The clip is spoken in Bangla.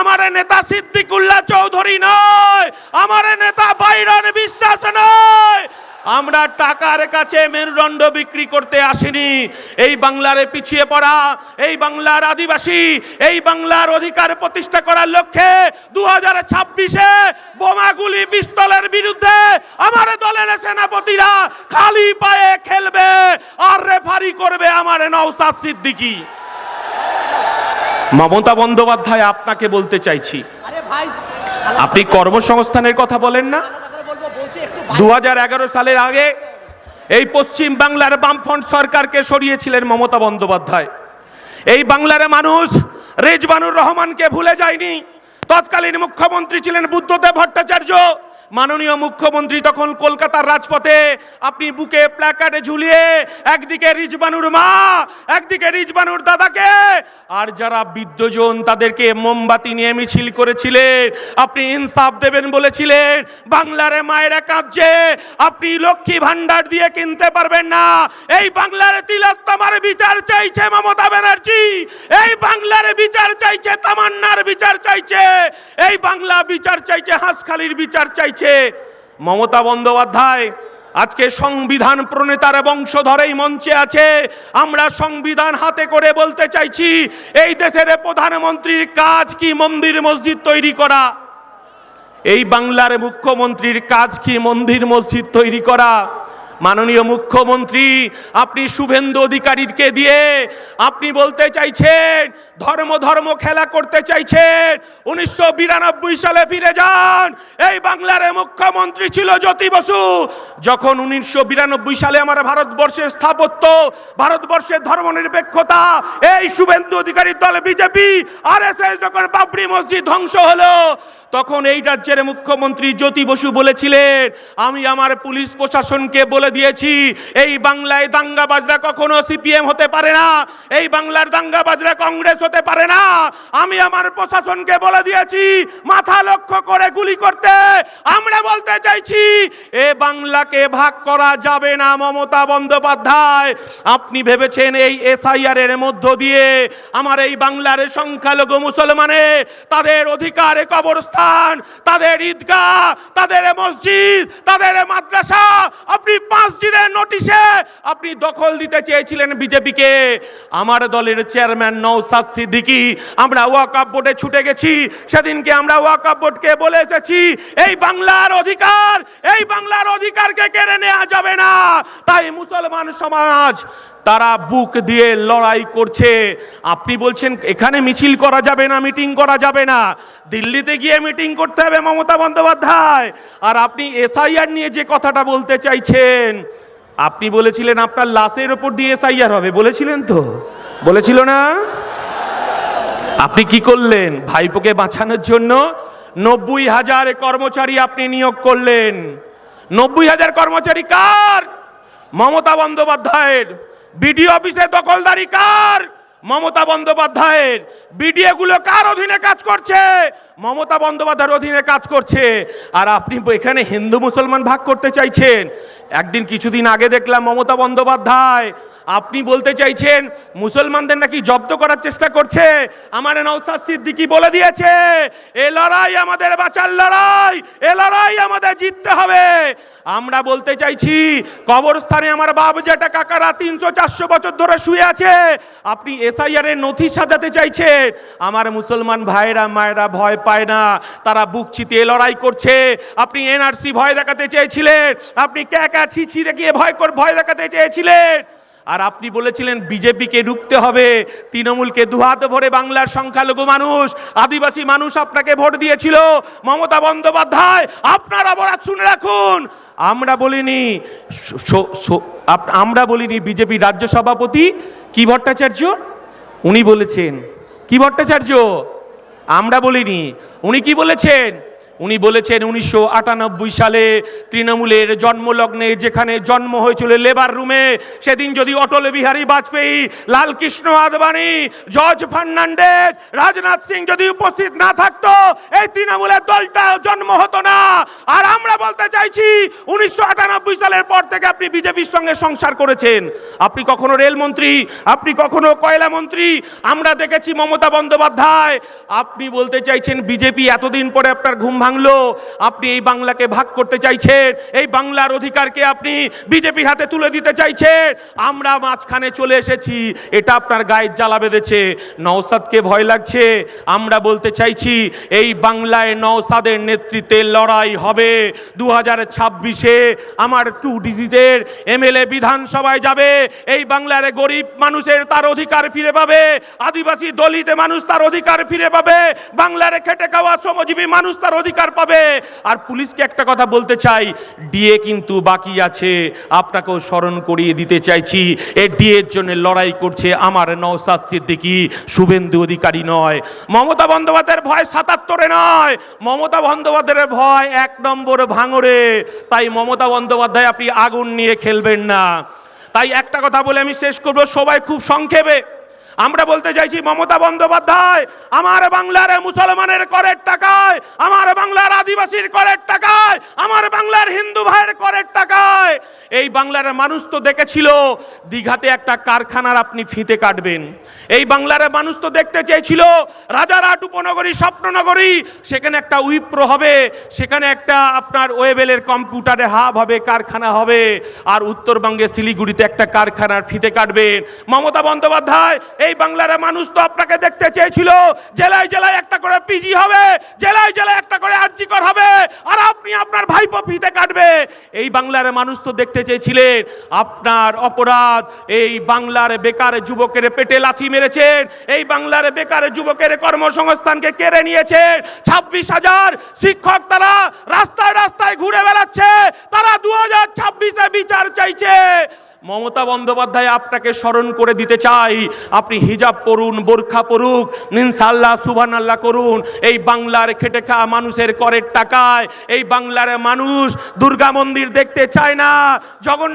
আমার নেতা সিদ্দিকুল্লাহ চৌধুরী নয়, আমার নেতা বাইরন বিশ্বাস নয়। আমরা টাকার কাছে মেরুদণ্ড বিক্রি করতে আসিনি। এই বাংলার পিছিয়ে পড়া, এই বাংলার আদিবাসী, এই বাংলার অধিকার প্রতিষ্ঠা করার লক্ষ্যে 2026-এ বোমাগুলি পিস্তলের বিরুদ্ধে আমার দলের সেনাপতিরা খালি পায়ে খেলবে আর রেফারি করবে আমার নওশাদ সিদ্দিকী। মমতা বন্দ্যোপাধ্যায়, আপনাকে বলতে চাইছি, আপনি কর্মসংস্থানের কথা বলেন না? 2011 সালের আগে এই পশ্চিম বাংলার বামফ্রন্ট সরকারকে সরিয়েছিলেন মমতা বন্দ্যোপাধ্যায়। এই বাংলার মানুষ রেজবানুর রহমানকে ভুলে যায়নি। তৎকালীন মুখ্যমন্ত্রী ছিলেন বুদ্ধদেব ভট্টাচার্য। মাননীয় মুখ্যমন্ত্রী তখন কলকাতার রাজপথে আপনি বুকে প্ল্যাকার্ডে ঝুলিয়ে একদিকে রিজবানুর মা, একদিকে রিজবানুর দাদাকে, আর যারা বৃদ্ধজন তাদেরকে মোমবাতি নিয়ে মিছিল করেছিলেন। আপনি ইনসাফ দেবেন বলেছিলেন। বাংলার মায়েরা কাঁদছে, আপনি লক্ষ্মী ভান্ডার দিয়ে কিনতে পারবেন না। এই বাংলার তিলোত্তমার বিচার চাইছে মমতা ব্যানার্জি, এই বাংলার বিচার চাইছে তামান্নার বিচার চাইছে, এই বাংলা বিচার চাইছে, হাঁসখালির বিচার চাইছে মমতা বন্দ্যোপাধ্যায়। আজকে সংবিধান প্রণেতার বংশধরেই মঞ্চে আছে। আমরা সংবিধান হাতে করে বলতে চাইছি, এই দেশের প্রধানমন্ত্রীর কাজ কি মন্দির মসজিদ তৈরি করা? এই বাংলার মুখ্যমন্ত্রীর কাজ কি মন্দির মসজিদ তৈরি করা? মাননীয় মুখ্যমন্ত্রী, আপনি শুভেন্দু অধিকারীকে দিয়ে আপনি বলতে চাইছেন ধর্ম ধর্ম খেলা করতে চাইছেন। 1992 সালে ফিরে যান। এই বাংলার মুখ্যমন্ত্রী ছিল জ্যোতি বসু। যখন 1992 সালে আমার ভারতবর্ষের স্থাপত্য, ভারতবর্ষের ধর্মনিরপেক্ষতা, এই শুভেন্দু অধিকারীর দল বিজেপি আরএসএস যখন বাবরি মসজিদ ধ্বংস হলো, তখন এই রাজ্যের মুখ্যমন্ত্রী জ্যোতি বসু বলেছিলেন, আমি আমার পুলিশ প্রশাসনকে বলে দিয়েছি এই বাংলায় দাঙ্গাবাজরা কখনো সিপিএম হতে পারে না, এই বাংলার দাঙ্গাবাজরা কংগ্রেস হতে পারে না। আমি আমার প্রশাসনকে বলে দিয়েছি মাথা লক্ষ্য করে গুলি করতে। আমরা বলতে চাইছি এ বাংলাকে ভাগ করা যাবে না। মমতা বন্দ্যোপাধ্যায়, আপনি ভেবেছেন এই এসআইআর এর মধ্য দিয়ে আমার এই বাংলার সংখ্যালঘু মুসলমানে তাদের অধিকারে কবরস্থান, তাদের ঈদগাহ, তাদের মসজিদ, তাদের মাদ্রাসা, আপনি 5 দিনের নোটিশে আপনি দখল দিতে চেয়েছিলেন বিজেপিকে। আমার দলের চেয়ারম্যান নওশাদ সিদ্দিকী, আমরা ওয়াকফ বোর্ডে ছুটে গেছি। সেদিনকে আমরা ওয়াকফ বোর্ডকে বলে এসেছি এই বাংলার অধিকার, এই বাংলার অধিকারকে কেড়ে নেওয়া যাবে না। তাই মুসলমান সমাজ তারা বুক দিয়ে লড়াই করছে। আপনি বলছেন এখানে মিছিল করা যাবে না, মিটিং করা যাবে না, দিল্লিতে গিয়ে মিটিং করতে হবে মমতা বন্দ্যোপাধ্যায়। আর আপনি এসআইআর নিয়ে যে কথাটা বলতে চাইছেন, আপনি বলেছিলেন আপনার লাশের ওপর দিয়ে এসআইআর হবে, বলেছিলেন তো? বলেছিল না? আপনি কি করলেন? ভাইপোকে বাঁচানোর জন্য 90,000 কর্মচারী আপনি নিয়োগ করলেন। 90,000 কর্মচারী কার? মমতা বন্দ্যোপাধ্যায়ের। বিডিও অফিসে দখলদারি কার? মমতা বন্দ্যোপাধ্যায়ের। বিডিও গুলো কার অধীনে কাজ করছে? মমতা বন্দ্যোপাধ্যায়ের অধীনে কাজ করছে। আর আপনি এখানে হিন্দু মুসলমান ভাগ করতে চাইছেন। একদিন কিছুদিন আগে দেখলাম মমতা বন্দ্যোপাধ্যায় আপনি বলতে চাইছেন মুসলমানদের নাকি জব্দ করার চেষ্টা করছে। আমার নওশাদ সিদ্দিকী বলে দিয়েছে এ লড়াই আমাদের বাঁচার লড়াই, এ লড়াই আমাদের জিততে হবে। আমরা বলতে চাইছি কবরস্থানে আমার বাপ জেঠা কাকারা 300-400 বছর ধরে শুয়ে আছে, আপনি এসআইআর এর নথি সাজাতে চাইছেন। আমার মুসলমান ভাইরা মায়েরা ভয় পায় না, তারা বুক চিতিয়ে লড়াই করছে। আপনি এনআরসি ভয় দেখাতে চেয়েছিলেন, আপনি ক্যাকা ছিছি রেখে ভয় দেখাতে চেয়েছিলেন। আর আপনি বলেছিলেন বিজেপিকে ঢুকতে হবে, তৃণমূলকে দুহাত ভরে বাংলার সংখ্যালঘু মানুষ, আদিবাসী মানুষ আপনাকে ভোট দিয়েছিল। মমতা বন্দ্যোপাধ্যায়, আপনার অপরাধ শুনে রাখুন, আমরা বলিনি বিজেপি রাজ্য সভাপতি কি ভট্টাচার্য, উনি বলেছেন কি ভট্টাচার্য, আমরা বলিনি। উনি কি বলেছেন? উনি বলেছেন 1998 সালে তৃণমূলের জন্মলগ্নে যেখানে জন্ম হয়েছিল লেবার রুমে, সেদিন যদি অটল বিহারী বাজপেয়ী, লালকৃষ্ণ আদবানি, জর্জ ফার্নান্ডেজ, রাজনাথ সিং যদি উপস্থিত না থাকতো, এই তৃণমূলের দলটা জন্ম হতো না। আর আমরা বলতে চাইছি 1998 সালের পর থেকে আপনি বিজেপির সঙ্গে সংসার করেছেন। আপনি কখনো রেলমন্ত্রী, আপনি কখনো কয়লা মন্ত্রী, আমরা দেখেছি মমতা বন্দ্যোপাধ্যায়। আপনি বলতে চাইছেন বিজেপি এতদিন পরে আপনার ঘুম ভাঙলো, আপনি এই বাংলাকে ভাগ করতে চাইছেন, এই বাংলার অধিকারকে আপনি বিজেপির হাতে তুলে দিতে চাইছেন। আমরা মাঝখানে চলে এসেছি, এটা আপনার গায়ে জ্বালা বেঁধেছে। নওশাদকে ভয় লাগছে। আমরা বলতে চাইছি এই বাংলায় নওশাদের নেতৃত্বে লড়াই হবে। 2026-এ আমার 2 ডিজিটের এমএলএ বিধানসভায় যাবে। এই বাংলার গরিব মানুষের তার অধিকার ফিরে পাবে, আদিবাসী দলিত মানুষ তার অধিকার ফিরে পাবে, বাংলার খেটে খাওয়া শ্রমজীবী মানুষ তার অধিকার পাবে। আর পুলিশকে একটা কথা বলতে চাই, ডিএ কিন্তু বাকি আছে। আপনাকেও স্মরণ করিয়ে দিতে চাইছি, এই ডিএর জন্য লড়াই করছে আমার নওশাদ সিদ্দিকী, শুভেন্দু অধিকারী নয়। মমতা বন্দ্যোপাধ্যায়ের ভয় 77-এ নয়, মমতা বন্দ্যোপাধ্যায়ের ভয় 1 নম্বর ভাঙড়ে। তাই মমতা বন্দ্যোপাধ্যায় আপনি আগুন নিয়ে খেলবেন না। তাই একটা কথা বলে আমি শেষ করব, সবাই খুব সংক্ষেপে। আমরা বলতে চাইছি মমতা বন্দ্যোপাধ্যায়, আমার বাংলার মুসলমানের করের টাকায়, আমার বাংলার আদিবাসীর করের টাকায়, আমার বাংলার হিন্দু ভাইয়ের করের টাকায় এই বাংলার মানুষ তো দেখেছিল দীঘাতে একটা কারখানার আপনি ফিতে কাটবেন। এই বাংলার মানুষ তো দেখতে চেয়েছিল রাজারহাট উপনগরী, স্বপ্ননগরী, সেখানে একটা উইপ্রো হবে, সেখানে একটা আপনার ওয়েবেলের কম্পিউটারের হাব হবে, কারখানা হবে। আর উত্তরবঙ্গে শিলিগুড়িতে একটা কারখানার ফিতে কাটবেন। মমতা বন্দ্যোপাধ্যায়, এই বাংলার মানুষ তো আপনাকে দেখতে চেয়েছিল জেলায় জেলায় একটা করে পিজি হবে, জেলায় জেলায় একটা করে আরজিকর হবে, আর আপনি আপনার ভাইপো ফিতে কাটবে। এই বাংলার মানুষ তো দেখতে চেয়েছিলেন আপনার অপরাধ, এই বাংলার বেকার যুবকের পেটে লাথি মেরেছেন, এই বাংলার বেকার যুবকের কর্মসংস্থানকে কেড়ে নিয়েছেন। 26,000 শিক্ষক তারা রাস্তায় রাস্তায় ঘুরে বেড়াচ্ছে, তারা 2026-এ বিচার চাইছে। মমতা বন্দ্যোপাধ্যায় আপনাকে স্মরণ করে দিতে চাই, আপনি হিজাব পরুন, বোরখা পরুক, ইনশাআল্লাহ সুবহানাল্লাহ করুন। এই বাংলার খেটে খাওয়া মানুষের করের টাকায় এই বাংলার মানুষ দুর্গা মন্দির দেখতে চায় না, জগন্নাথ